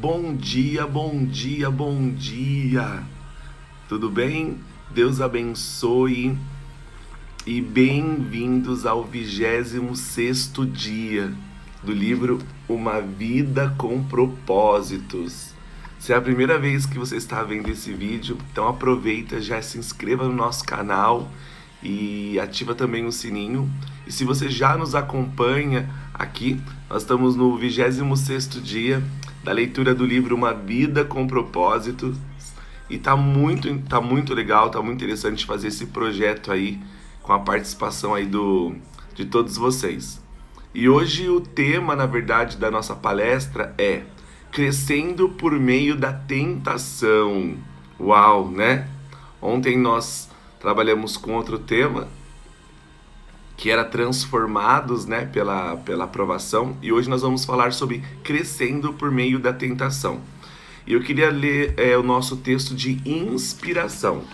Bom dia, bom dia, bom dia. Tudo bem? Deus abençoe e bem-vindos ao 26º dia do livro Uma Vida com Propósitos. Se é a primeira vez que você está vendo esse vídeo, então aproveita, já se inscreva no nosso canal e ativa também o sininho. E se você já nos acompanha aqui, nós estamos no 26º dia da leitura do livro Uma Vida com Propósitos. E tá muito legal, tá muito interessante fazer esse projeto aí com a participação aí de todos vocês. E hoje o tema, na verdade, da nossa palestra é Crescendo por meio da tentação. Uau, né? Ontem nós trabalhamos com outro tema, que era transformados, né, pela aprovação, e hoje nós vamos falar sobre crescendo por meio da tentação. E eu queria ler o nosso texto de inspiração.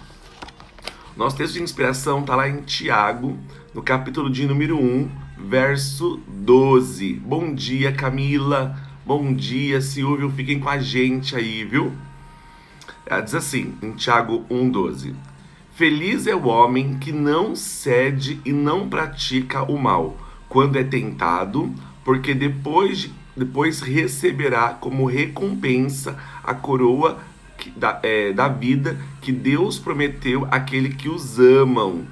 Nosso texto de inspiração está lá em Tiago, no capítulo de número 1, verso 12. Bom dia, Camila. Bom dia, Silvio. Fiquem com a gente aí, viu? Diz assim, em Tiago 1,12. Feliz é o homem que não cede e não pratica o mal, quando é tentado, porque depois receberá como recompensa a coroa da vida que Deus prometeu àqueles que os amam.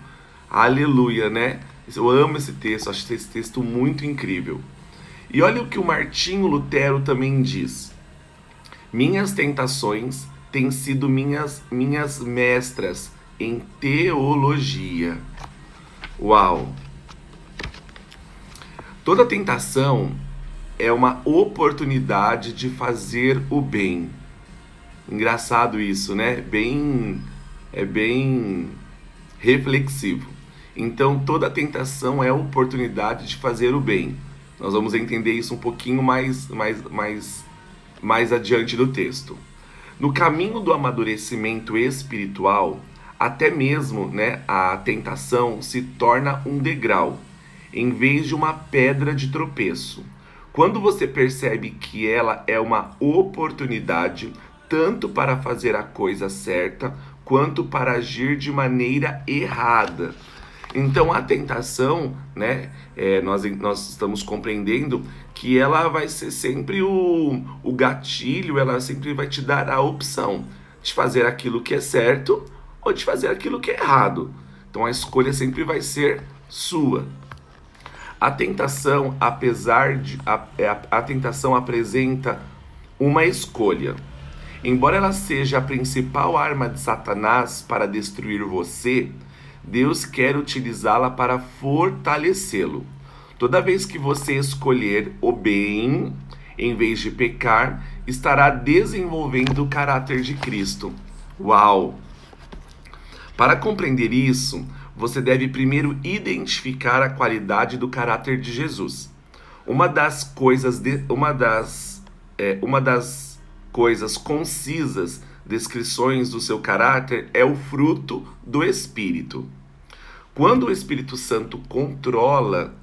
Aleluia, né? Eu amo esse texto, acho esse texto muito incrível. E olha o que o Martinho Lutero também diz. Minhas tentações têm sido minhas mestras em teologia. Uau! Toda tentação é uma oportunidade de fazer o bem. Engraçado isso, né? É bem reflexivo. Então, toda tentação é oportunidade de fazer o bem. Nós vamos entender isso um pouquinho mais adiante do texto. No caminho do amadurecimento espiritual, até mesmo, né, a tentação se torna um degrau, em vez de uma pedra de tropeço. Quando você percebe que ela é uma oportunidade, tanto para fazer a coisa certa, quanto para agir de maneira errada. Então a tentação, né, nós estamos compreendendo que ela vai ser sempre o gatilho, ela sempre vai te dar a opção de fazer aquilo que é certo ou de fazer aquilo que é errado. Então a escolha sempre vai ser sua. A tentação, a tentação apresenta uma escolha. Embora ela seja a principal arma de Satanás para destruir você, Deus quer utilizá-la para fortalecê-lo. Toda vez que você escolher o bem, em vez de pecar, estará desenvolvendo o caráter de Cristo. Uau! Para compreender isso, você deve primeiro identificar a qualidade do caráter de Jesus. Uma das coisas concisas descrições do seu caráter é o fruto do Espírito. Quando o Espírito Santo controla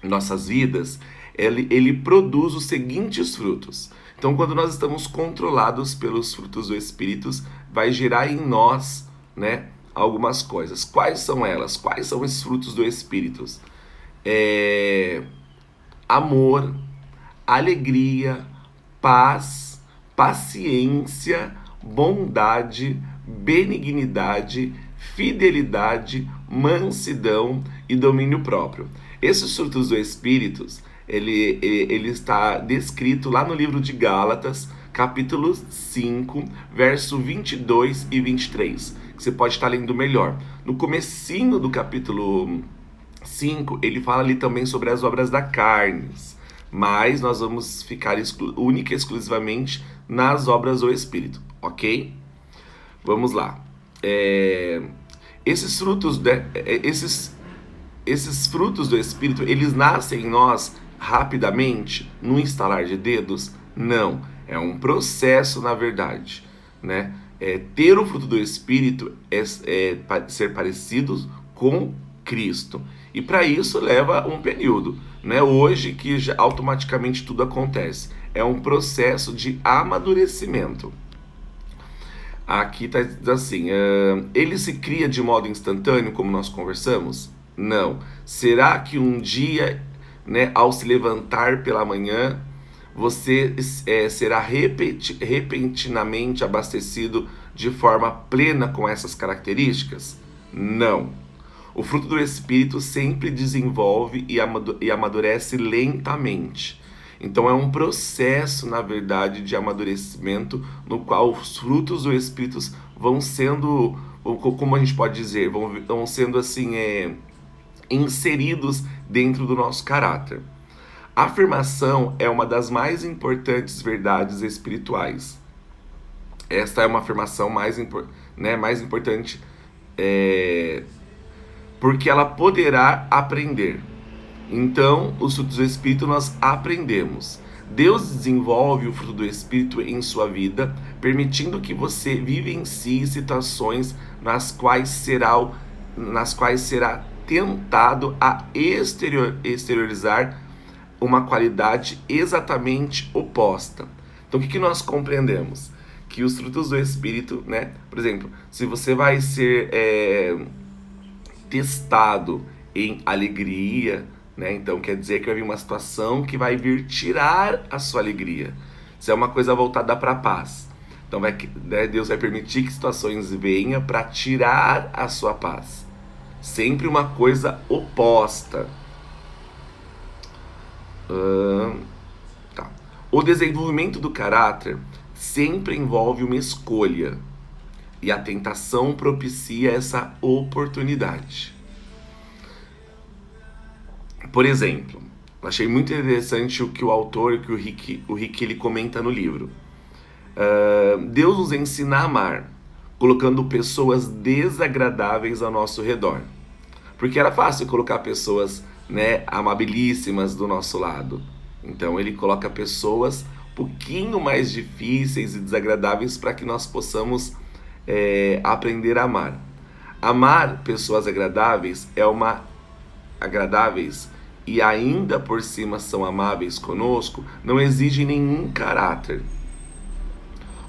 nossas vidas, ele produz os seguintes frutos. Então, quando nós estamos controlados pelos frutos do Espírito, vai gerar em nós, né, algumas coisas. Quais são elas? Quais são esses frutos do Espírito? Amor, alegria, paz, paciência, bondade, benignidade, fidelidade, mansidão e domínio próprio. Esses frutos do Espírito, ele está descrito lá no livro de Gálatas, capítulo 5, verso 22 e 23, que você pode estar lendo melhor. No comecinho do capítulo 5, ele fala ali também sobre as obras da carne, mas nós vamos ficar única e exclusivamente nas obras do Espírito, ok? Vamos lá. Esses frutos do Espírito, eles nascem em nós rapidamente, num estalar de dedos? Não, é um processo, na verdade, né? Ter o fruto do Espírito é ser parecidos com Cristo. E para isso leva um período, né? Hoje que já automaticamente tudo acontece. é um processo de amadurecimento. Aqui está assim, ele se cria de modo instantâneo, como nós conversamos? Não. Será que um dia, né, ao se levantar pela manhã, você será repentinamente abastecido de forma plena com essas características? Não. O fruto do Espírito sempre desenvolve e amadurece lentamente. Então é um processo, na verdade, de amadurecimento no qual os frutos do Espírito vão sendo, como a gente pode dizer, vão sendo assim, inseridos dentro do nosso caráter. A afirmação é uma das mais importantes verdades espirituais. Esta é uma afirmação mais importante, porque ela poderá aprender. Então, os frutos do Espírito nós aprendemos. Deus desenvolve o fruto do Espírito em sua vida, permitindo que você vivencie situações nas quais será tentado a exteriorizar uma qualidade exatamente oposta. Então, o que nós compreendemos? Que os frutos do Espírito, né? Por exemplo, se você vai ser testado em alegria, né? Então quer dizer que vai vir uma situação que vai vir tirar a sua alegria. Se é uma coisa voltada para a paz, então Deus vai permitir que situações venham para tirar a sua paz. Sempre uma coisa oposta. Tá. O desenvolvimento do caráter sempre envolve uma escolha, e a tentação propicia essa oportunidade. Por exemplo, achei muito interessante o que o autor, que o Rick ele comenta no livro. Deus nos ensina a amar, colocando pessoas desagradáveis ao nosso redor. Porque era fácil colocar pessoas, né, amabilíssimas do nosso lado. Então ele coloca pessoas um pouquinho mais difíceis e desagradáveis para que nós possamos aprender a amar. Amar pessoas agradáveis e ainda por cima são amáveis conosco, não exige nenhum caráter.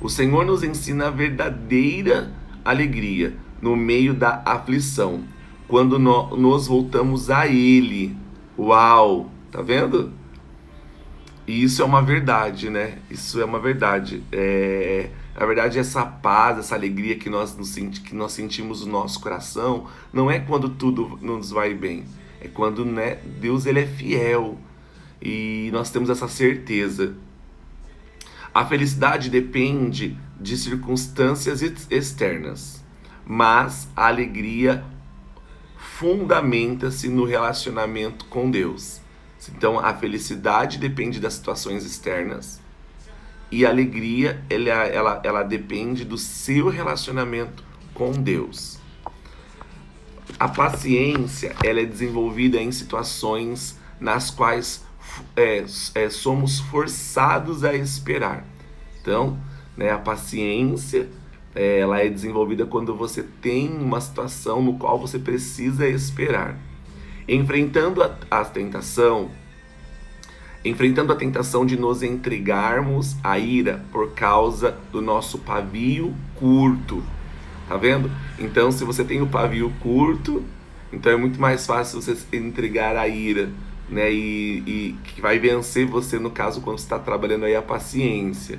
O Senhor nos ensina a verdadeira alegria no meio da aflição, quando nos voltamos a Ele. Uau! Tá vendo? E isso é uma verdade, né? Isso é uma verdade. Na verdade, essa paz, essa alegria que nós sentimos no nosso coração, não é quando tudo nos vai bem. É quando, né, Deus ele é fiel e nós temos essa certeza. A felicidade depende de circunstâncias externas, mas a alegria fundamenta-se no relacionamento com Deus. Então, a felicidade depende das situações externas e a alegria ela depende do seu relacionamento com Deus. A paciência ela é desenvolvida em situações nas quais somos forçados a esperar. Então, né, a paciência ela é desenvolvida quando você tem uma situação no qual você precisa esperar. Enfrentando a tentação de nos entregarmos à ira por causa do nosso pavio curto. Tá vendo? Então, se você tem o pavio curto, então é muito mais fácil você entregar à ira, né? E que vai vencer você, no caso, quando você está trabalhando aí a paciência.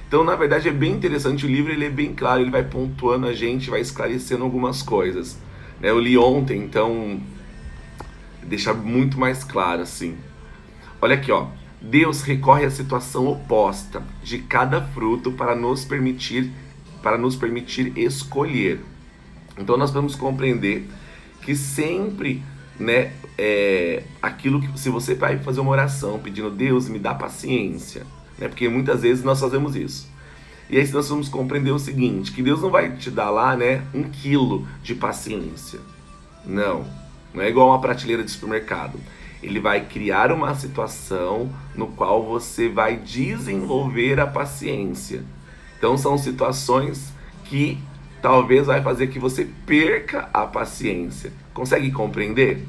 Então, na verdade, é bem interessante. O livro ele é bem claro, ele vai pontuando a gente, vai esclarecendo algumas coisas. Eu li ontem, então deixa muito mais claro, assim. Olha aqui, ó. Deus recorre à situação oposta de cada fruto para nos permitir escolher. Então nós vamos compreender que sempre, né, aquilo que se você vai fazer uma oração pedindo Deus me dá paciência, né, porque muitas vezes nós fazemos isso. E aí nós vamos compreender o seguinte, que Deus não vai te dar lá, né, 1 quilo de paciência. Não é igual uma prateleira de supermercado. Ele vai criar uma situação no qual você vai desenvolver a paciência. Então são situações que talvez vai fazer que você perca a paciência. Consegue compreender?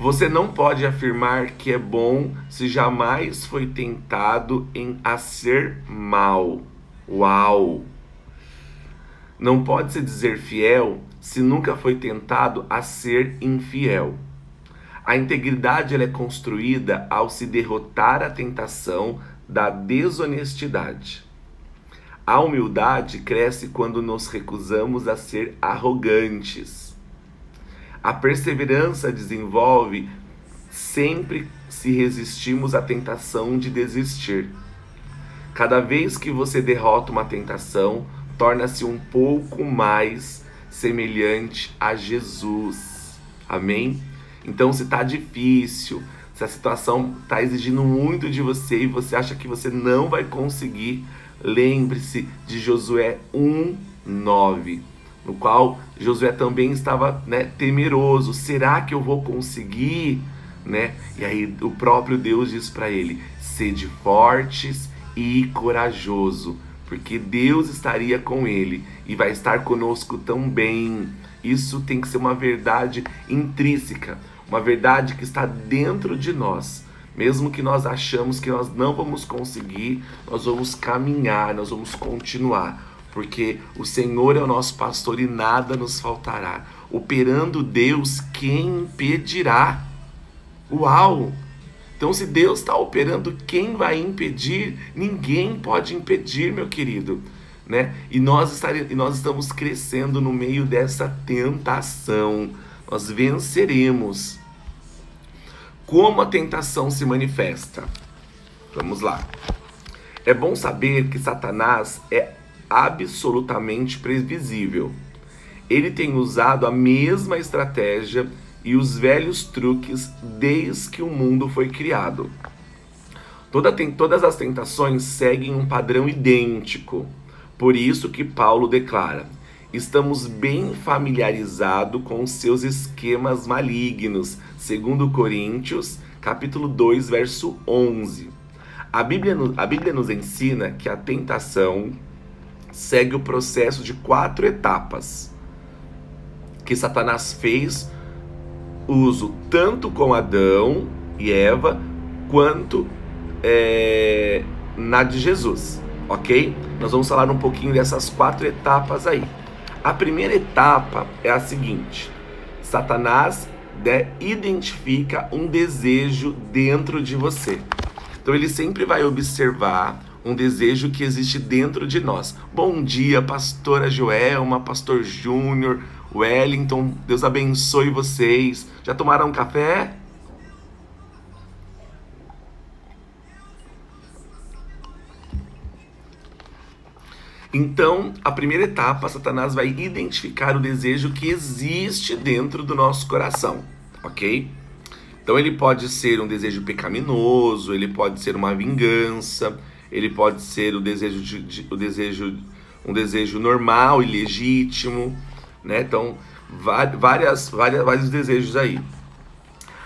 Você não pode afirmar que é bom se jamais foi tentado a ser mal. Uau! Não pode se dizer fiel se nunca foi tentado a ser infiel. A integridade ela é construída ao se derrotar a tentação da desonestidade. A humildade cresce quando nos recusamos a ser arrogantes. A perseverança desenvolve sempre se resistimos à tentação de desistir. Cada vez que você derrota uma tentação, torna-se um pouco mais semelhante a Jesus. Amém? Então, se está difícil, se a situação está exigindo muito de você e você acha que você não vai conseguir, lembre-se de Josué 1:9, no qual Josué também estava, temeroso. Será que eu vou conseguir? E aí o próprio Deus diz para ele: sede fortes e corajoso, porque Deus estaria com ele e vai estar conosco também. Isso tem que ser uma verdade intrínseca, uma verdade que está dentro de nós. Mesmo que nós achamos que nós não vamos conseguir, nós vamos caminhar, nós vamos continuar, porque o Senhor é o nosso pastor e nada nos faltará. Operando Deus, quem impedirá? Uau! Então, se Deus está operando, quem vai impedir? Ninguém pode impedir, meu querido. E nós estamos crescendo no meio dessa tentação. Nós venceremos. Como a tentação se manifesta? Vamos lá. É bom saber que Satanás é absolutamente previsível. Ele tem usado a mesma estratégia e os velhos truques desde que o mundo foi criado. Todas as tentações seguem um padrão idêntico. Por isso que Paulo declara: estamos bem familiarizados com os seus esquemas malignos. 2 Coríntios, capítulo 2, verso 11. A Bíblia nos ensina que a tentação segue o processo de 4 etapas que Satanás fez uso tanto com Adão e Eva quanto na de Jesus, ok? Nós vamos falar um pouquinho dessas 4 etapas aí. A primeira etapa é a seguinte: Satanás identifica um desejo dentro de você. Então ele sempre vai observar um desejo que existe dentro de nós. Bom dia, pastora Joelma, pastor Júnior, Wellington, Deus abençoe vocês. Já tomaram um café? Então, a primeira etapa, Satanás vai identificar o desejo que existe dentro do nosso coração, ok? Então ele pode ser um desejo pecaminoso, ele pode ser uma vingança, ele pode ser um desejo normal e legítimo, Então, vários desejos aí.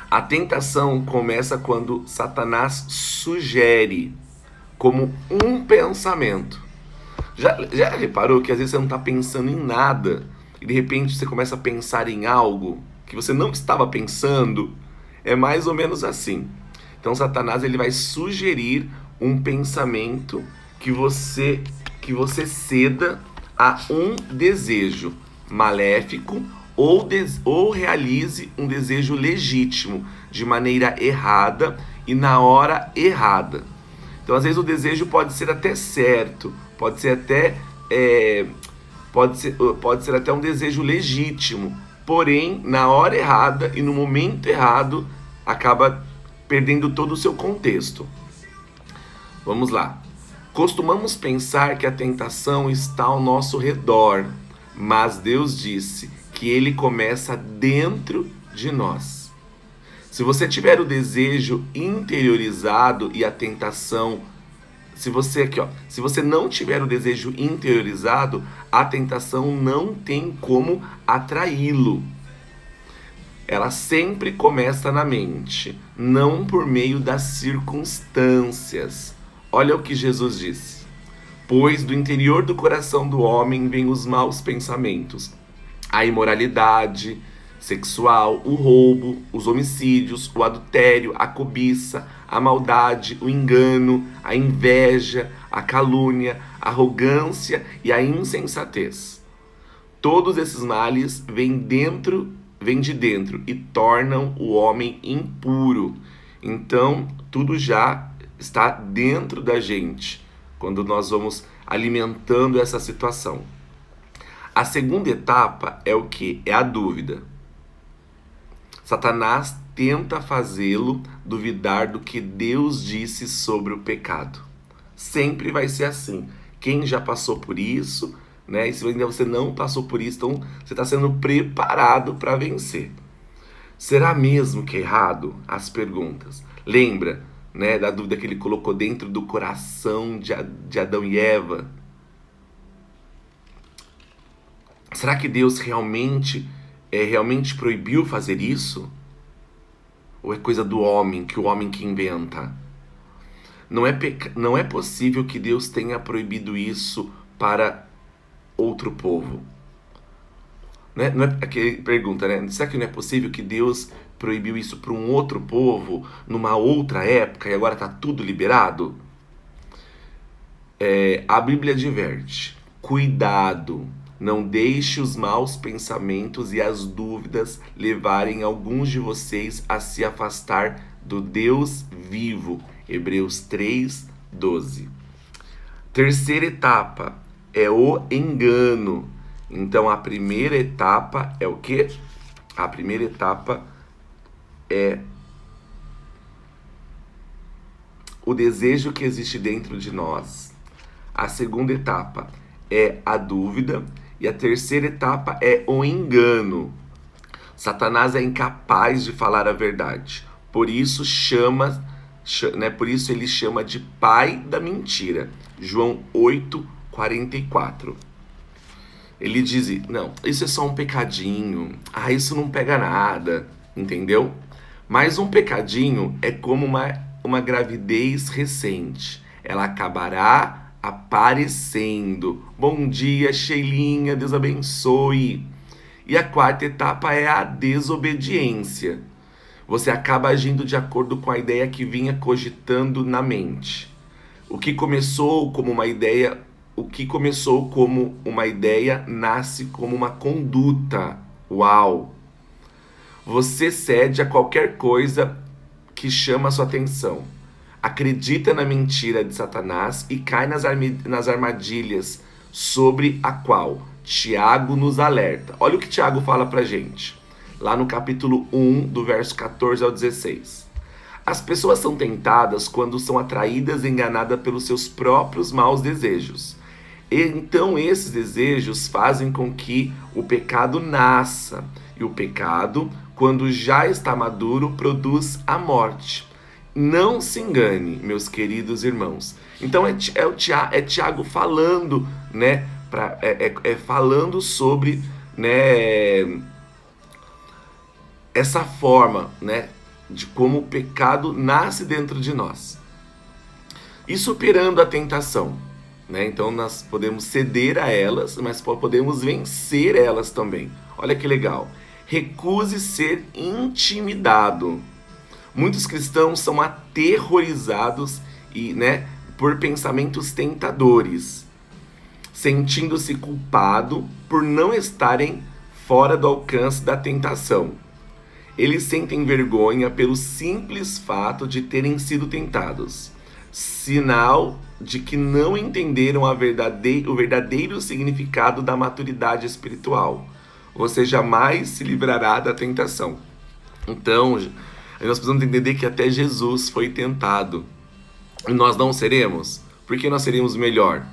A tentação começa quando Satanás sugere como um pensamento. Já reparou que às vezes você não está pensando em nada e de repente você começa a pensar em algo que você não estava pensando? É mais ou menos assim. Então Satanás ele vai sugerir um pensamento que você ceda a um desejo maléfico ou realize um desejo legítimo de maneira errada e na hora errada. Então às vezes o desejo pode ser até certo, pode ser até um desejo legítimo, porém na hora errada e no momento errado acaba perdendo todo o seu contexto. Vamos lá. Costumamos pensar que a tentação está ao nosso redor, mas Deus disse que ele começa dentro de nós. Se você tiver o desejo interiorizado e a tentação, se você não tiver o desejo interiorizado, a tentação não tem como atraí-lo. Ela sempre começa na mente, não por meio das circunstâncias. Olha o que Jesus disse: pois do interior do coração do homem vêm os maus pensamentos, a imoralidade, sexual, o roubo, os homicídios, o adultério, a cobiça, a maldade, o engano, a inveja, a calúnia, a arrogância e a insensatez. Todos esses males vêm de dentro e tornam o homem impuro. Então, tudo já está dentro da gente quando nós vamos alimentando essa situação. A segunda etapa é o que? É a dúvida. Satanás tenta fazê-lo duvidar do que Deus disse sobre o pecado. Sempre vai ser assim. Quem já passou por isso, né? E se ainda você não passou por isso, então você está sendo preparado para vencer. Será mesmo que é errado? As perguntas. Lembra, né, da dúvida que ele colocou dentro do coração de Adão e Eva? Será que Deus realmente proibiu fazer isso? Ou é coisa do homem, que o homem que inventa? Não é possível que Deus tenha proibido isso para outro povo. Não é aquele pergunta, né? Será que não é possível que Deus proibiu isso para um outro povo, numa outra época, e agora está tudo liberado? A Bíblia adverte: cuidado, não deixe os maus pensamentos e as dúvidas levarem alguns de vocês a se afastar do Deus vivo. Hebreus 3:12. Terceira etapa é o engano. Então a primeira etapa é o quê? A primeira etapa é o desejo que existe dentro de nós. A segunda etapa é a dúvida. E a terceira etapa é o engano. Satanás é incapaz de falar a verdade. Por isso ele chama de pai da mentira. João 8:44. Ele diz: não, isso é só um pecadinho. Isso não pega nada. Entendeu? Mas um pecadinho é como uma gravidez recente. Ela acabará aparecendo. Bom dia, Sheilinha, Deus abençoe. E a quarta etapa é a desobediência. Você acaba agindo de acordo com a ideia que vinha cogitando na mente. O que começou como uma ideia nasce como uma conduta. Uau! Você cede a qualquer coisa que chama a sua atenção. Acredita na mentira de Satanás e cai nas armadilhas sobre a qual Tiago nos alerta. Olha o que Tiago fala pra gente, lá no capítulo 1, do verso 14 ao 16. As pessoas são tentadas quando são atraídas e enganadas pelos seus próprios maus desejos. E então esses desejos fazem com que o pecado nasça. E o pecado, quando já está maduro, produz a morte. Não se engane, meus queridos irmãos. Então é Tiago falando, né? Falando sobre, né, essa forma, né, de como o pecado nasce dentro de nós. E superando a tentação, né? Então nós podemos ceder a elas, mas podemos vencer elas também. Olha que legal. Recuse ser intimidado. Muitos cristãos são aterrorizados por pensamentos tentadores, sentindo-se culpado por não estarem fora do alcance da tentação. Eles sentem vergonha pelo simples fato de terem sido tentados, sinal de que não entenderam o verdadeiro significado da maturidade espiritual. Você jamais se livrará da tentação. Então, nós precisamos entender que até Jesus foi tentado. E nós não seremos? Porque nós seremos melhor.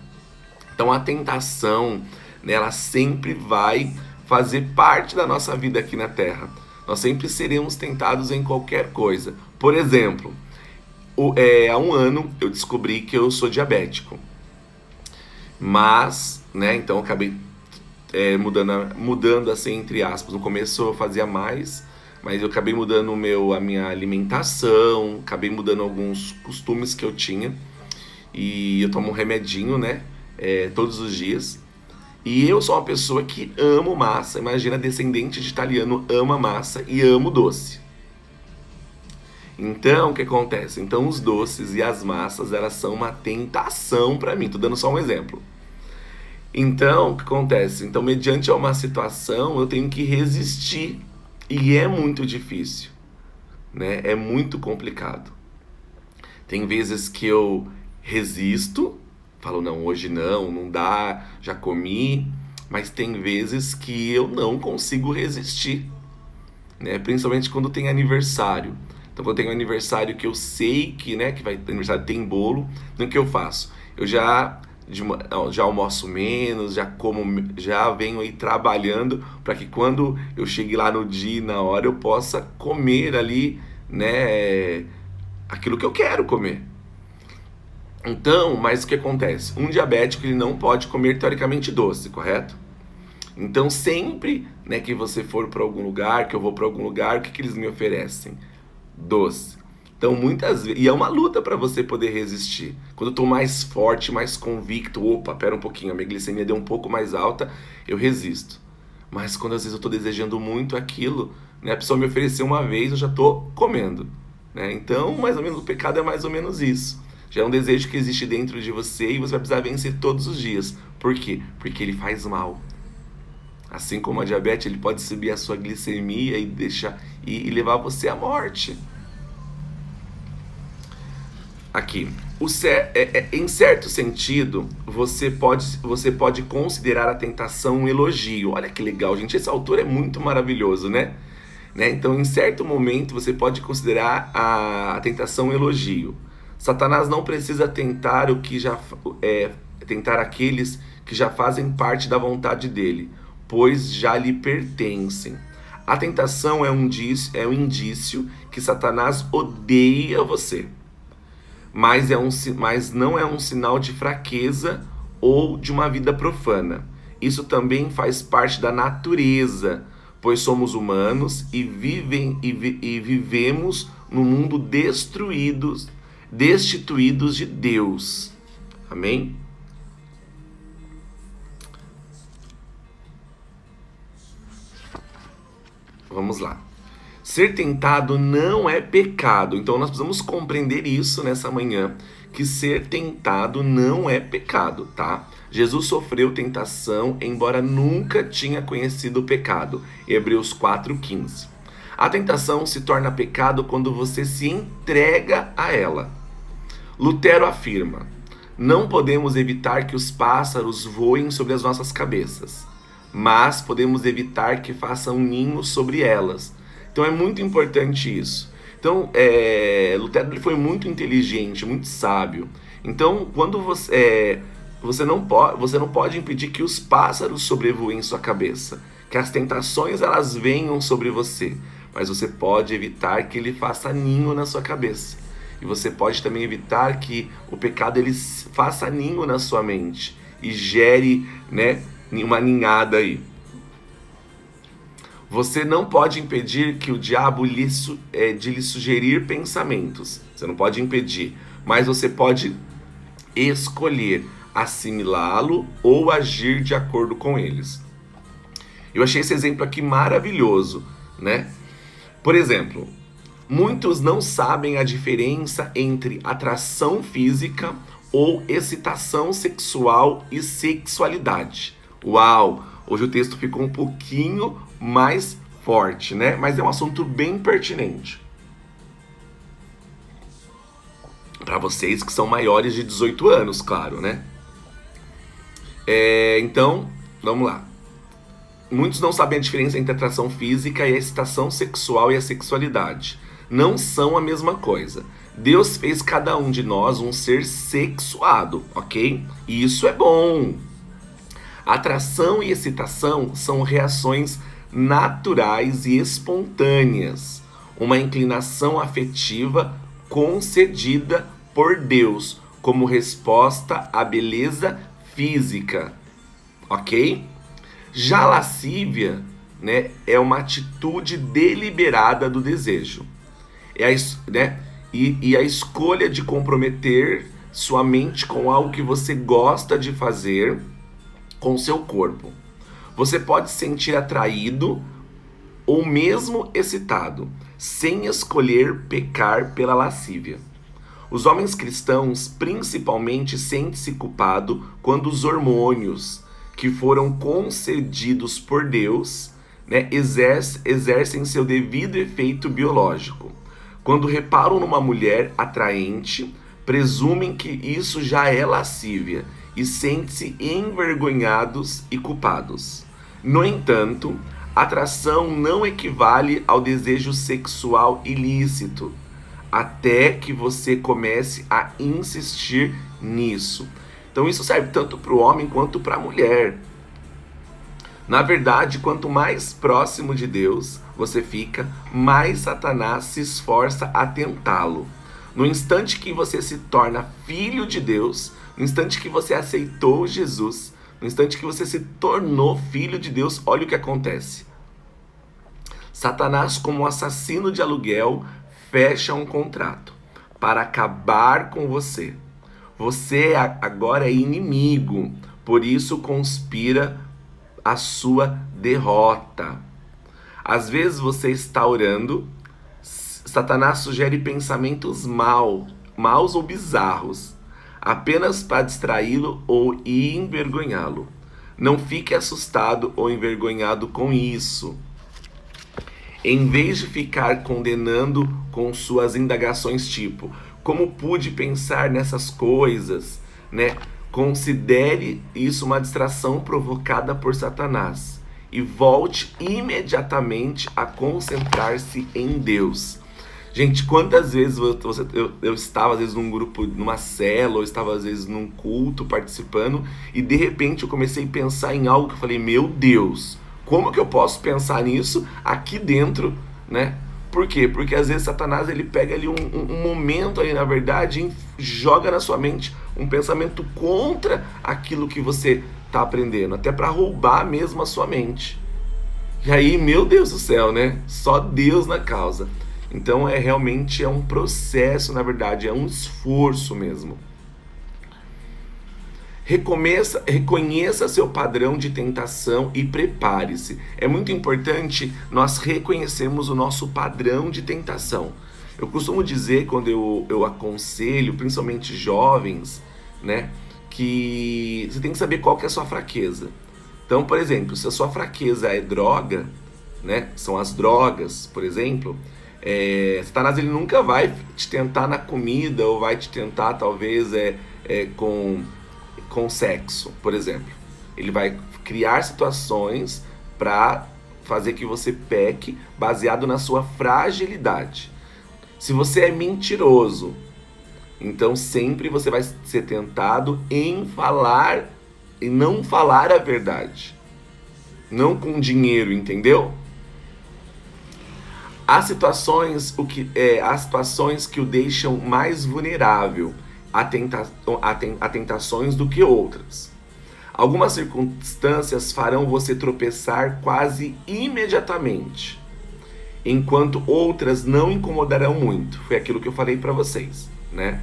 Então a tentação, né, ela sempre vai fazer parte da nossa vida aqui na Terra. Nós sempre seremos tentados em qualquer coisa. Por exemplo, há um ano eu descobri que eu sou diabético. Mas, né, então eu acabei mudando assim, entre aspas. No começo eu fazia mais, mas eu acabei mudando a minha alimentação, acabei mudando alguns costumes que eu tinha. E eu tomo um remedinho, né, todos os dias. E eu sou uma pessoa que amo massa. Imagina, descendente de italiano ama massa e amo doce. Então, o que acontece? Então, os doces e as massas, elas são uma tentação para mim. Tô dando só um exemplo. Então, o que acontece? Então, mediante uma situação, eu tenho que resistir. E é muito difícil, né? É muito complicado. Tem vezes que eu resisto, falo, não, hoje não, não dá, já comi. Mas tem vezes que eu não consigo resistir, né? Principalmente quando tem aniversário. Então, quando tem um aniversário que eu sei que, né, que vai aniversário tem bolo, então o que eu faço? Eu já almoço menos, já venho aí trabalhando para que quando eu chegue lá no dia e na hora eu possa comer ali, né, aquilo que eu quero comer. Então, mas o que acontece? Um diabético ele não pode comer teoricamente doce, correto? Então sempre, né, que você for para algum lugar, que eu vou para algum lugar, o que eles me oferecem? Doce. Então muitas vezes, e é uma luta para você poder resistir. Quando eu tô mais forte, mais convicto, opa, pera um pouquinho, a minha glicemia deu um pouco mais alta, eu resisto. Mas quando às vezes eu tô desejando muito aquilo, né, a pessoa me ofereceu uma vez, eu já tô comendo, né? Então, mais ou menos o pecado é mais ou menos isso. Já é um desejo que existe dentro de você e você vai precisar vencer todos os dias. Por quê? Porque ele faz mal. Assim como a diabetes, ele pode subir a sua glicemia e deixar e levar você à morte. Aqui, em certo sentido, você pode considerar a tentação um elogio. Olha que legal, gente. Esse autor é muito maravilhoso, né? Então, em certo momento, você pode considerar a tentação um elogio. Satanás não precisa tentar tentar aqueles que já fazem parte da vontade dele, pois já lhe pertencem. A tentação é um indício que Satanás odeia você, mas não é um sinal de fraqueza ou de uma vida profana. Isso também faz parte da natureza, pois somos humanos e vivemos num mundo destituídos de Deus. Amém? Vamos lá. Ser tentado não é pecado. Então nós precisamos compreender isso nessa manhã, que ser tentado não é pecado, tá? Jesus sofreu tentação, embora nunca tinha conhecido o pecado. Hebreus 4:15. A tentação se torna pecado quando você se entrega a ela. Lutero afirma: não podemos evitar que os pássaros voem sobre as nossas cabeças, mas podemos evitar que façam um ninho sobre elas. Então é muito importante isso. Então, Lutero ele foi muito inteligente, muito sábio. Então, quando você não pode impedir que os pássaros sobrevoem sua cabeça, que as tentações elas venham sobre você, mas você pode evitar que ele faça ninho na sua cabeça. E você pode também evitar que o pecado ele faça ninho na sua mente e gere, né, uma ninhada aí. Você não pode impedir que o diabo lhe sugerir pensamentos. Você não pode impedir, mas você pode escolher assimilá-lo ou agir de acordo com eles. Eu achei esse exemplo aqui maravilhoso, né? Por exemplo, muitos não sabem a diferença entre atração física ou excitação sexual e sexualidade. Uau! Hoje o texto ficou um pouquinho mais forte, né? Mas é um assunto bem pertinente para vocês que são maiores de 18 anos, claro, né? Então, vamos lá. Muitos não sabem a diferença entre a atração física e a excitação sexual e a sexualidade. Não são a mesma coisa. Deus fez cada um de nós um ser sexuado, ok? E isso é bom. Atração e excitação são reações naturais e espontâneas, uma inclinação afetiva concedida por Deus como resposta à beleza física, ok? Já a lascívia, né, é uma atitude deliberada do desejo, e a escolha de comprometer sua mente com algo que você gosta de fazer com seu corpo. Você pode se sentir atraído ou mesmo excitado, sem escolher pecar pela lascívia. Os homens cristãos principalmente sentem-se culpados quando os hormônios que foram concedidos por Deus, né, exercem seu devido efeito biológico. Quando reparam numa mulher atraente, presumem que isso já é lascívia e sentem-se envergonhados e culpados. No entanto, atração não equivale ao desejo sexual ilícito, até que você comece a insistir nisso. Então isso serve tanto para o homem quanto para a mulher. Na verdade, quanto mais próximo de Deus você fica, mais Satanás se esforça a tentá-lo. No instante que você se torna filho de Deus, no instante que você aceitou Jesus, no instante que você se tornou filho de Deus, olha o que acontece. Satanás, como assassino de aluguel, fecha um contrato para acabar com você. Você agora é inimigo, por isso conspira a sua derrota. Às vezes você está orando, Satanás sugere pensamentos maus ou bizarros, apenas para distraí-lo ou envergonhá-lo. Não fique assustado ou envergonhado com isso. Em vez de ficar condenando com suas indagações tipo, como pude pensar nessas coisas, né? Considere isso uma distração provocada por Satanás e volte imediatamente a concentrar-se em Deus. Gente, quantas vezes eu estava às vezes num grupo, numa célula, ou estava às vezes num culto participando e de repente eu comecei a pensar em algo que eu falei, meu Deus, como que eu posso pensar nisso aqui dentro, né? Por quê? Porque às vezes Satanás ele pega ali um momento aí, na verdade, e joga na sua mente um pensamento contra aquilo que você está aprendendo, até para roubar mesmo a sua mente. E aí, meu Deus do céu, né? Só Deus na causa. Então realmente é um processo, na verdade, é um esforço mesmo. Reconheça seu padrão de tentação e prepare-se. É muito importante nós reconhecermos o nosso padrão de tentação. Eu costumo dizer, quando eu aconselho, principalmente jovens, né, que você tem que saber qual que é a sua fraqueza. Então, por exemplo, se a sua fraqueza é droga, né, são as drogas, por exemplo, Satanás ele nunca vai te tentar na comida ou vai te tentar talvez com sexo, por exemplo. Ele vai criar situações para fazer que você peque baseado na sua fragilidade. Se você é mentiroso, então sempre você vai ser tentado em falar e não falar a verdade. Não com dinheiro, entendeu? Há situações que o deixam mais vulnerável a tentações do que outras. Algumas circunstâncias farão você tropeçar quase imediatamente, enquanto outras não incomodarão muito. Foi aquilo que eu falei para vocês, né?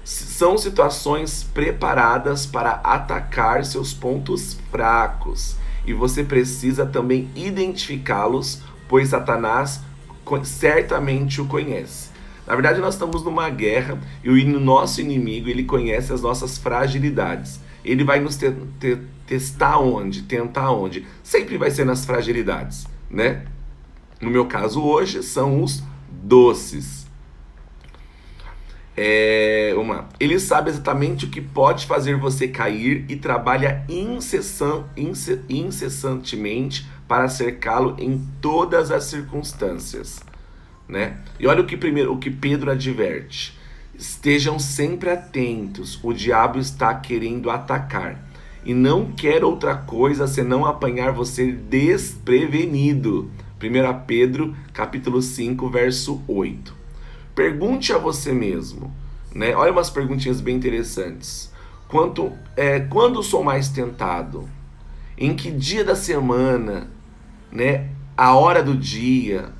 São situações preparadas para atacar seus pontos fracos e você precisa também identificá-los, pois Satanás certamente o conhece. Na verdade, nós estamos numa guerra e o nosso inimigo, ele conhece as nossas fragilidades. Ele vai nos testar onde? Tentar onde? Sempre vai ser nas fragilidades, né? No meu caso hoje, são os doces. Ele sabe exatamente o que pode fazer você cair e trabalha incessantemente para cercá-lo em todas as circunstâncias. Né? E olha o que Pedro adverte. Estejam sempre atentos, o diabo está querendo atacar e não quer outra coisa senão apanhar você desprevenido. 1 Pedro capítulo 5, verso 8. Pergunte a você mesmo, né? Olha umas perguntinhas bem interessantes. Quando sou mais tentado? Em que dia da semana? Né? A hora do dia?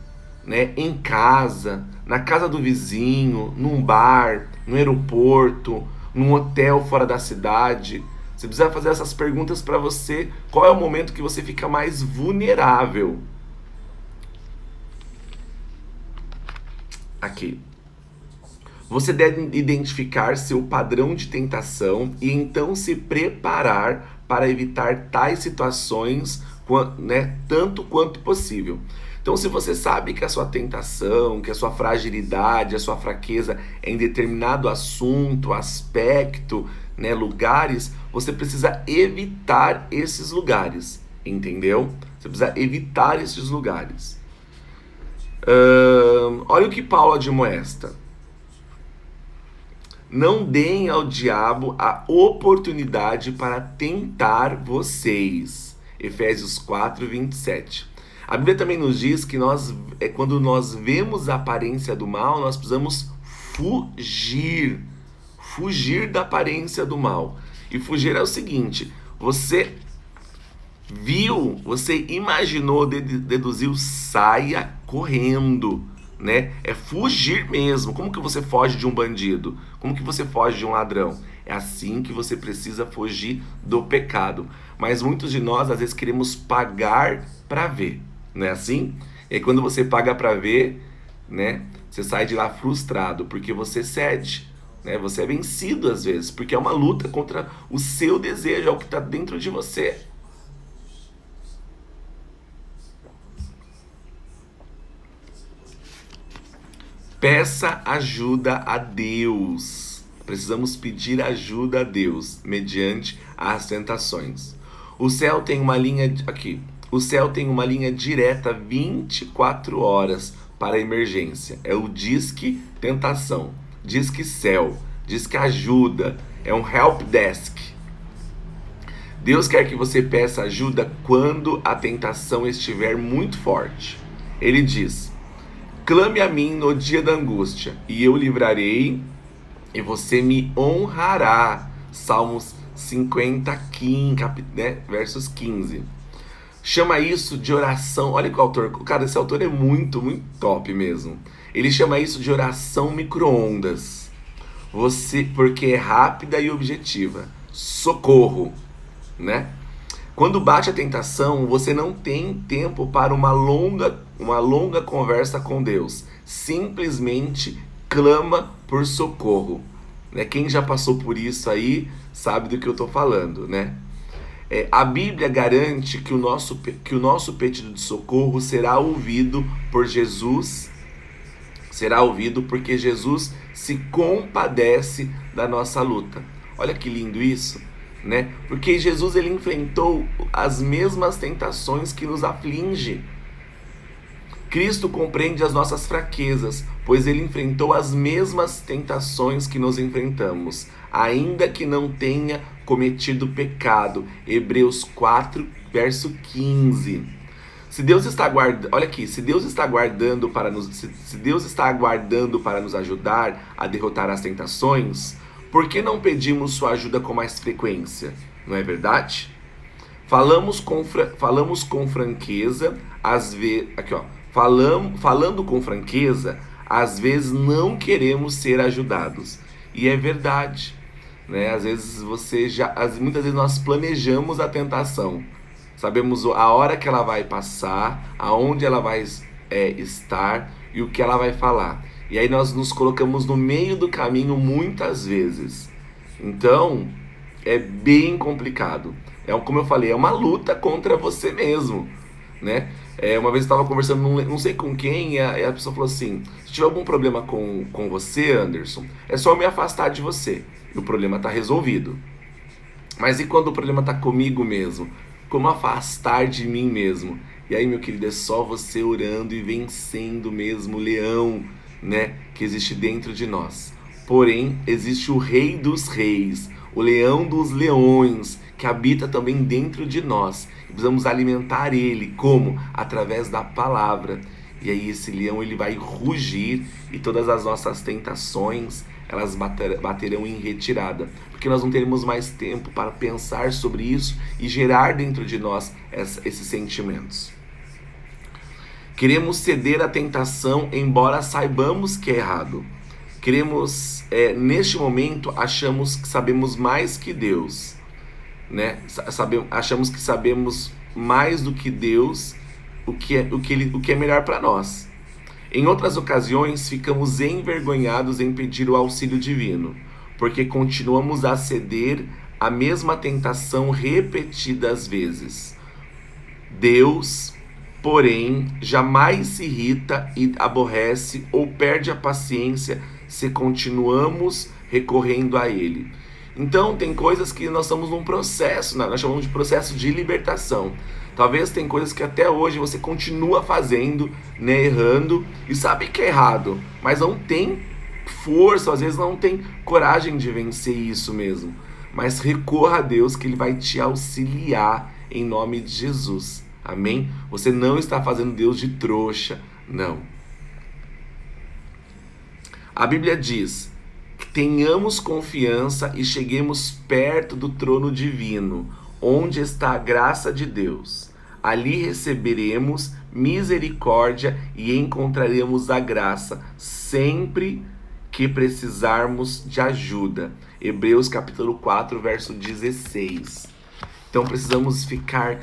Né, em casa, na casa do vizinho, num bar, no aeroporto, num hotel fora da cidade. Você precisa fazer essas perguntas para você. Qual é o momento que você fica mais vulnerável? Aqui. Você deve identificar seu padrão de tentação e então se preparar para evitar tais situações, né, tanto quanto possível. Então, se você sabe que a sua tentação, que a sua fragilidade, a sua fraqueza é em determinado assunto, aspecto, né, lugares, você precisa evitar esses lugares, entendeu? Você precisa evitar esses lugares. Olha o que Paulo admoesta. Não deem ao diabo a oportunidade para tentar vocês. Efésios 4, 27. A Bíblia também nos diz que quando nós vemos a aparência do mal, nós precisamos fugir. Fugir da aparência do mal. E fugir é o seguinte: você viu, você imaginou, deduziu, saia correndo, né? É fugir mesmo. Como que você foge de um bandido? Como que você foge de um ladrão? É assim que você precisa fugir do pecado. Mas muitos de nós às vezes queremos pagar para ver, não é assim? E aí quando você paga para ver, né, você sai de lá frustrado porque você cede, né? Você é vencido às vezes porque é uma luta contra o seu desejo, é o que está dentro de você. Peça ajuda a Deus. Precisamos pedir ajuda a Deus mediante as tentações. O céu tem uma linha aqui. O céu tem uma linha direta 24 horas para emergência. É o Disque Tentação, Disque Céu, Disque Ajuda. É um help desk. Deus quer que você peça ajuda quando a tentação estiver muito forte. Ele diz: clame a mim no dia da angústia, e eu livrarei, e você me honrará. Salmos 50, 15, né? Versos 15. Chama isso de oração. Olha que o autor, cara, esse autor é muito, muito top mesmo. Ele chama isso de oração micro-ondas. Porque é rápida e objetiva. Socorro, né? Quando bate a tentação, você não tem tempo para uma longa conversa com Deus. Simplesmente clama por socorro, né? Quem já passou por isso aí sabe do que eu estou falando, né? A Bíblia garante que o nosso pedido de socorro será ouvido por Jesus, será ouvido porque Jesus se compadece da nossa luta. Olha que lindo isso, né? Porque Jesus ele enfrentou as mesmas tentações que nos afligem. Cristo compreende as nossas fraquezas, pois ele enfrentou as mesmas tentações que nos enfrentamos, ainda que não tenha cometido pecado. Hebreus 4, verso 15. Se Deus está aguardando, olha aqui, se Deus está aguardando para nos ajudar a derrotar as tentações, por que não pedimos sua ajuda com mais frequência? Não é verdade? Falamos com franqueza, às vezes, aqui ó, falando com franqueza, às vezes não queremos ser ajudados. E é verdade, né? Às vezes muitas vezes nós planejamos a tentação. Sabemos a hora que ela vai passar, aonde ela vai estar e o que ela vai falar. E aí nós nos colocamos no meio do caminho muitas vezes. Então, é bem complicado. Como eu falei, é uma luta contra você mesmo, né? Uma vez eu estava conversando, não sei com quem, e a pessoa falou assim: se tiver algum problema com você, Anderson, é só eu me afastar de você e o problema está resolvido. Mas e quando o problema está comigo mesmo? Como afastar de mim mesmo? E aí, meu querido, é só você orando e vencendo mesmo o leão, né, que existe dentro de nós. Porém, existe o Rei dos Reis, o Leão dos Leões, que habita também dentro de nós. E precisamos alimentar ele, como? Através da palavra. E aí esse leão ele vai rugir e todas as nossas tentações, elas baterão em retirada. Porque nós não teremos mais tempo para pensar sobre isso e gerar dentro de nós esses sentimentos. Queremos ceder à tentação, embora saibamos que é errado. Neste momento, achamos que sabemos mais que Deus. né? Achamos que sabemos mais do que Deus, o que é melhor para nós. Em outras ocasiões, ficamos envergonhados em pedir o auxílio divino, porque continuamos a ceder à mesma tentação repetidas vezes. Deus, porém, jamais se irrita e aborrece ou perde a paciência se continuamos recorrendo a Ele. Então, tem coisas que nós estamos num processo, nós chamamos de processo de libertação. Talvez tem coisas que até hoje você continua fazendo, né, errando, e sabe que é errado, mas não tem força, às vezes não tem coragem de vencer isso mesmo. Mas recorra a Deus que Ele vai te auxiliar em nome de Jesus. Amém? Você não está fazendo Deus de trouxa, não. A Bíblia diz: tenhamos confiança e cheguemos perto do trono divino, onde está a graça de Deus. Ali receberemos misericórdia e encontraremos a graça sempre que precisarmos de ajuda. Hebreus capítulo 4, verso 16. Então precisamos ficar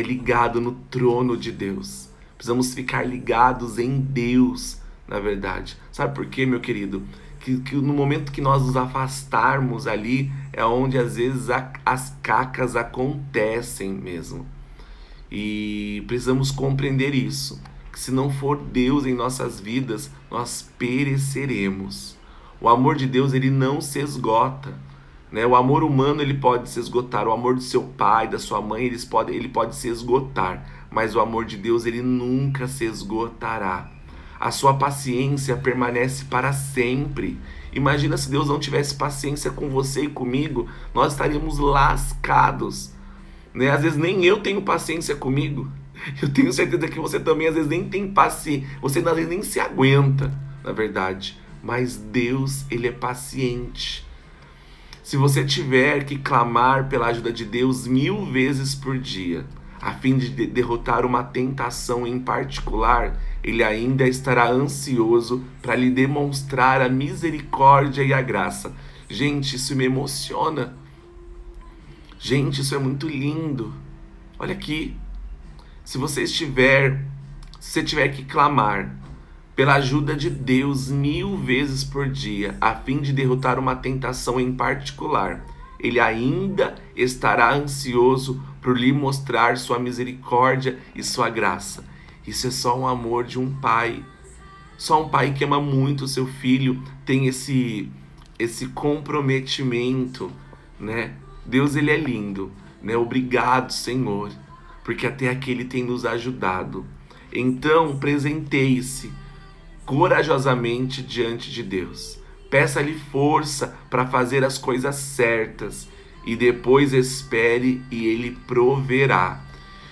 ligados no trono de Deus. Precisamos ficar ligados em Deus, na verdade. Sabe por quê, meu querido? Que no momento que nós nos afastarmos ali, é onde às vezes as cacas acontecem mesmo. E precisamos compreender isso, que se não for Deus em nossas vidas, nós pereceremos. O amor de Deus, ele não se esgota, né? O amor humano, ele pode se esgotar. O amor do seu pai, da sua mãe, ele pode se esgotar. Mas o amor de Deus, ele nunca se esgotará. A sua paciência permanece para sempre. Imagina se Deus não tivesse paciência com você e comigo, nós estaríamos lascados, né? Às vezes nem eu tenho paciência comigo. Eu tenho certeza que você também às vezes nem tem paciência. Você às vezes nem se aguenta, na verdade. Mas Deus, Ele é paciente. Se você tiver que clamar pela ajuda de Deus 1000 vezes por dia, a fim de derrotar uma tentação em particular, Ele ainda estará ansioso para lhe demonstrar a misericórdia e a graça. Gente, isso me emociona. Gente, isso é muito lindo. Olha aqui. Se você tiver que clamar pela ajuda de Deus 1000 vezes por dia, a fim de derrotar uma tentação em particular, Ele ainda estará ansioso por lhe mostrar sua misericórdia e sua graça. Isso é só um amor de um pai. Só um pai que ama muito o seu filho tem esse comprometimento, né? Deus, Ele é lindo, né? Obrigado, Senhor, porque até aqui Ele tem nos ajudado. Então, presenteie-se corajosamente diante de Deus. Peça-lhe força para fazer as coisas certas e depois espere e Ele proverá.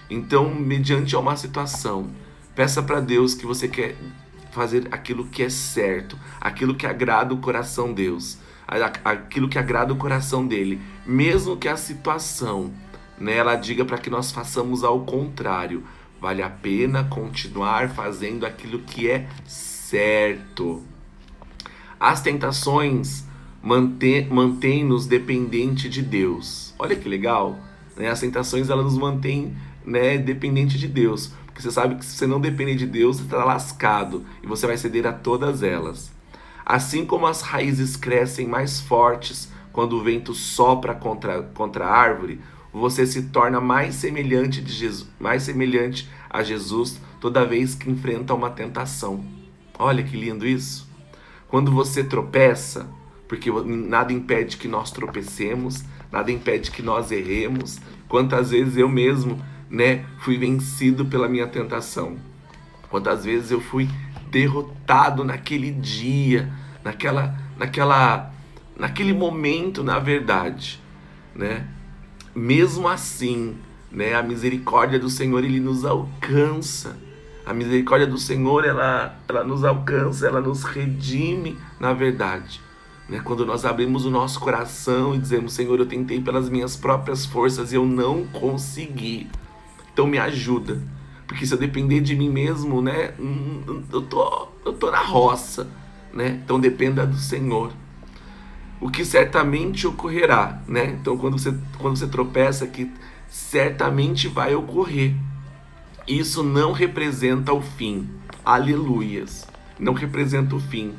Então, mediante uma situação, peça para Deus que você quer fazer aquilo que é certo, aquilo que agrada o coração de Deus, aquilo que agrada o coração dele, mesmo que a situação, né, ela diga para que nós façamos ao contrário. Vale a pena continuar fazendo aquilo que é certo. As tentações mantêm-nos dependente de Deus. Olha que legal, né? As tentações, elas nos mantêm, né, dependente de Deus. Porque você sabe que se você não depender de Deus, você está lascado e você vai ceder a todas elas. Assim como as raízes crescem mais fortes quando o vento sopra contra a árvore, você se torna mais semelhante a Jesus toda vez que enfrenta uma tentação. Olha que lindo isso. Quando você tropeça, porque nada impede que nós tropecemos, nada impede que nós erremos. Quantas vezes eu mesmo, né, fui vencido pela minha tentação. Quantas vezes eu fui derrotado naquele dia, naquele momento, na verdade, né? Mesmo assim, né, a misericórdia do Senhor, Ele nos alcança. A misericórdia do Senhor, ela nos alcança, ela nos redime, na verdade, né? Quando nós abrimos o nosso coração e dizemos: Senhor, eu tentei pelas minhas próprias forças e eu não consegui. Então me ajuda, porque se eu depender de mim mesmo, né, eu tô na roça, né? Então dependa do Senhor. o que certamente ocorrerá, né? Então quando você tropeça, que certamente vai ocorrer. Isso não representa o fim. Aleluias. Não representa o fim.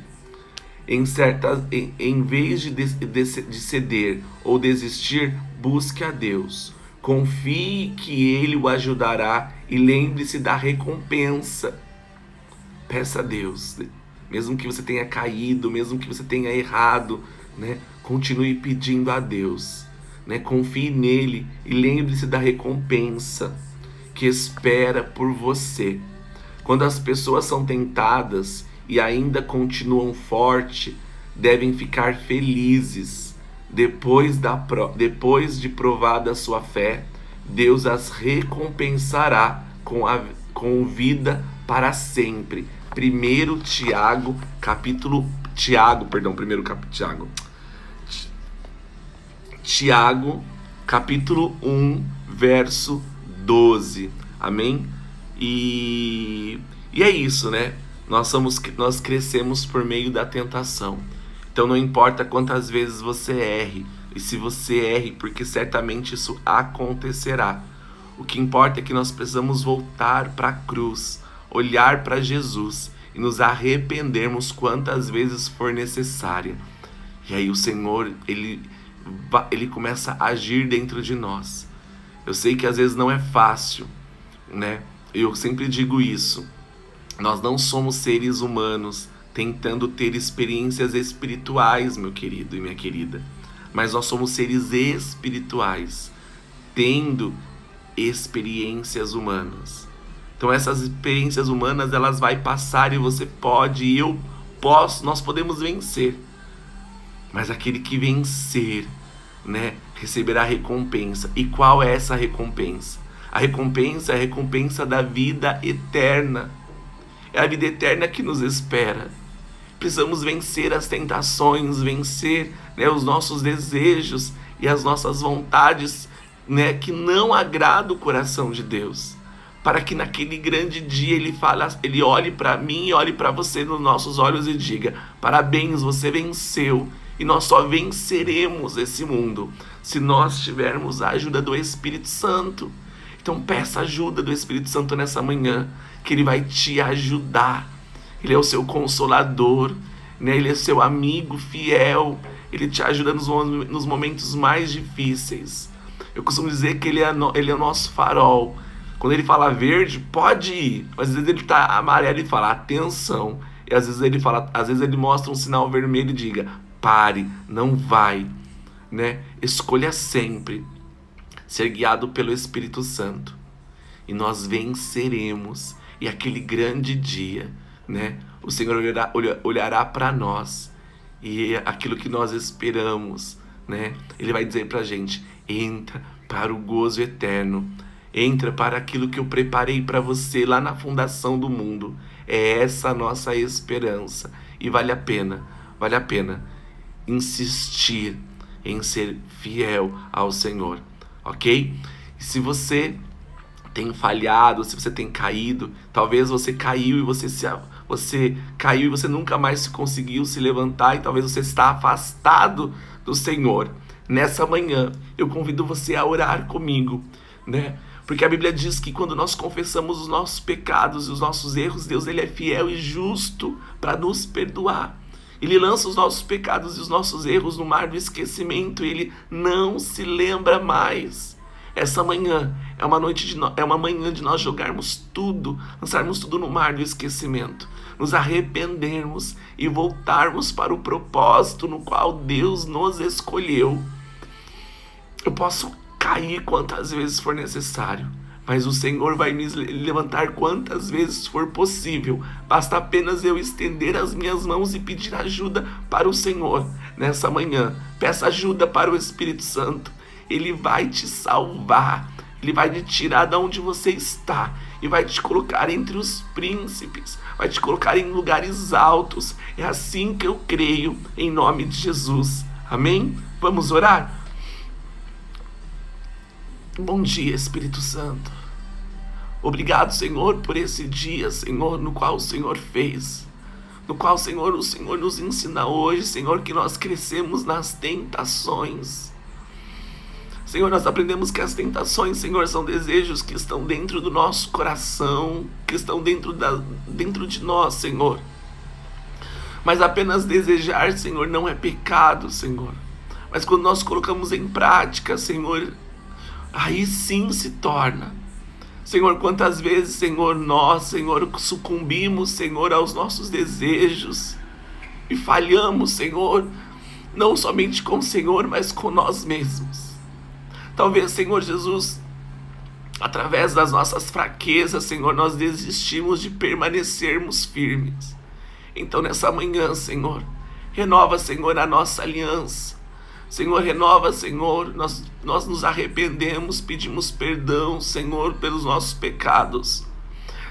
Em vez de ceder ou desistir, busque a Deus. Confie que Ele o ajudará e lembre-se da recompensa. Peça a Deus, mesmo que você tenha caído, mesmo que você tenha errado, né? Continue pedindo a Deus, né? Confie nele e lembre-se da recompensa que espera por você. Quando as pessoas são tentadas e ainda continuam forte, devem ficar felizes. Depois de provada a sua fé, Deus as recompensará com vida para sempre. Tiago, capítulo 1, verso 12. Amém? E é isso, né? Nós crescemos por meio da tentação. Então não importa quantas vezes você erre, e se você erre, porque certamente isso acontecerá. O que importa é que nós precisamos voltar para a cruz, olhar para Jesus e nos arrependermos quantas vezes for necessária. E aí o Senhor, Ele começa a agir dentro de nós. Eu sei que às vezes não é fácil, né? Eu sempre digo isso. Nós não somos seres humanos tentando ter experiências espirituais, meu querido e minha querida. Mas nós somos seres espirituais, tendo experiências humanas. Então essas experiências humanas, elas vão passar e você pode, e eu posso, nós podemos vencer. Mas aquele que vencer, né, receberá recompensa. E qual é essa recompensa? A recompensa é a recompensa da vida eterna. É a vida eterna que nos espera. Precisamos vencer as tentações, vencer, né, os nossos desejos e as nossas vontades, né, que não agradam o coração de Deus. Para que naquele grande dia Ele olhe para mim e olhe para você nos nossos olhos e diga: parabéns, você venceu. E nós só venceremos esse mundo se nós tivermos a ajuda do Espírito Santo. Então peça ajuda do Espírito Santo nessa manhã, que Ele vai te ajudar. Ele é o seu consolador, né? Ele é seu amigo fiel. Ele te ajuda nos momentos mais difíceis. Eu costumo dizer que Ele é o nosso farol. Quando Ele fala verde, pode ir. Mas às vezes Ele está amarelo e fala atenção. E às vezes Ele mostra um sinal vermelho e diga: pare, não vai, né? Escolha sempre ser guiado pelo Espírito Santo. E nós venceremos. E aquele grande dia, né, o Senhor olhará para nós. E aquilo que nós esperamos, né, Ele vai dizer para a gente: entra para o gozo eterno. Entra para aquilo que eu preparei para você lá na fundação do mundo. É essa a nossa esperança. E vale a pena insistir em ser fiel ao Senhor, ok? E se você tem falhado, se você tem caído, talvez você caiu e você caiu e você nunca mais conseguiu se levantar, e talvez você está afastado do Senhor. Nessa manhã, eu convido você a orar comigo, né? Porque a Bíblia diz que quando nós confessamos os nossos pecados e os nossos erros, Deus, Ele é fiel e justo para nos perdoar. Ele lança os nossos pecados e os nossos erros no mar do esquecimento, e Ele não se lembra mais. Essa manhã é uma manhã de nós jogarmos tudo, lançarmos tudo no mar do esquecimento, nos arrependermos e voltarmos para o propósito no qual Deus nos escolheu. Eu posso cair quantas vezes for necessário, mas o Senhor vai me levantar quantas vezes for possível. Basta apenas eu estender as minhas mãos e pedir ajuda para o Senhor. Nessa manhã, peça ajuda para o Espírito Santo. Ele vai te salvar. Ele vai te tirar de onde você está e vai te colocar entre os príncipes. Vai te colocar em lugares altos. É assim que eu creio, em nome de Jesus. Amém? Vamos orar? Bom dia, Espírito Santo. Obrigado, Senhor, por esse dia, Senhor, no qual o Senhor fez. no qual, Senhor, o Senhor nos ensina hoje, Senhor, que nós crescemos nas tentações. Senhor, nós aprendemos que as tentações, Senhor, são desejos que estão dentro do nosso coração, que estão dentro de nós, Senhor. Mas apenas desejar, Senhor, não é pecado, Senhor. Mas quando nós colocamos em prática, Senhor, aí sim se torna. Senhor, quantas vezes, Senhor, nós, Senhor, sucumbimos, Senhor, aos nossos desejos e falhamos, Senhor, não somente com o Senhor, mas com nós mesmos. Talvez, Senhor Jesus, através das nossas fraquezas, Senhor, nós desistimos de permanecermos firmes. Então, nessa manhã, Senhor, renova, Senhor, a nossa aliança. Senhor, renova, Senhor, nós nos arrependemos, pedimos perdão, Senhor, pelos nossos pecados.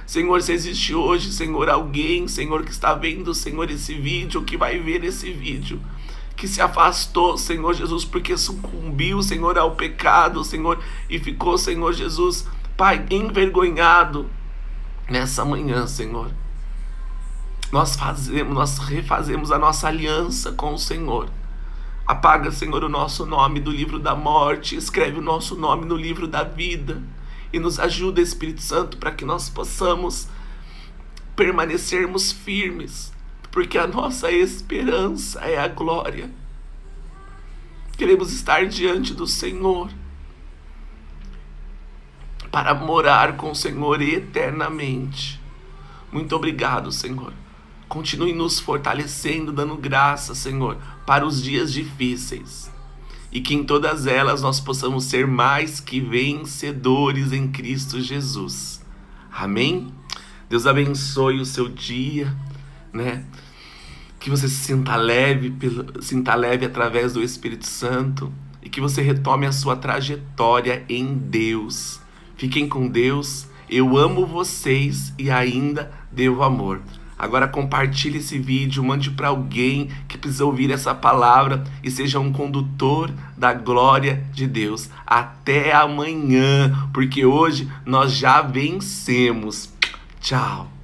Senhor, se existe hoje, Senhor, alguém, Senhor, que está vendo, Senhor, esse vídeo, que vai ver esse vídeo, que se afastou, Senhor Jesus, porque sucumbiu, Senhor, ao pecado, Senhor, e ficou, Senhor Jesus, Pai, envergonhado, nessa manhã, Senhor, nós refazemos a nossa aliança com o Senhor. Apaga, Senhor, o nosso nome do livro da morte, escreve o nosso nome no livro da vida, e nos ajuda, Espírito Santo, para que nós possamos permanecermos firmes, porque a nossa esperança é a glória. Queremos estar diante do Senhor, para morar com o Senhor eternamente. Muito obrigado, Senhor. Continue nos fortalecendo, dando graça, Senhor, para os dias difíceis. E que em todas elas nós possamos ser mais que vencedores em Cristo Jesus. Amém? Deus abençoe o seu dia, né? Que você se sinta leve através do Espírito Santo e que você retome a sua trajetória em Deus. Fiquem com Deus. Eu amo vocês e ainda devo amor. Agora compartilhe esse vídeo, mande para alguém que precisa ouvir essa palavra e seja um condutor da glória de Deus. Até amanhã, porque hoje nós já vencemos. Tchau.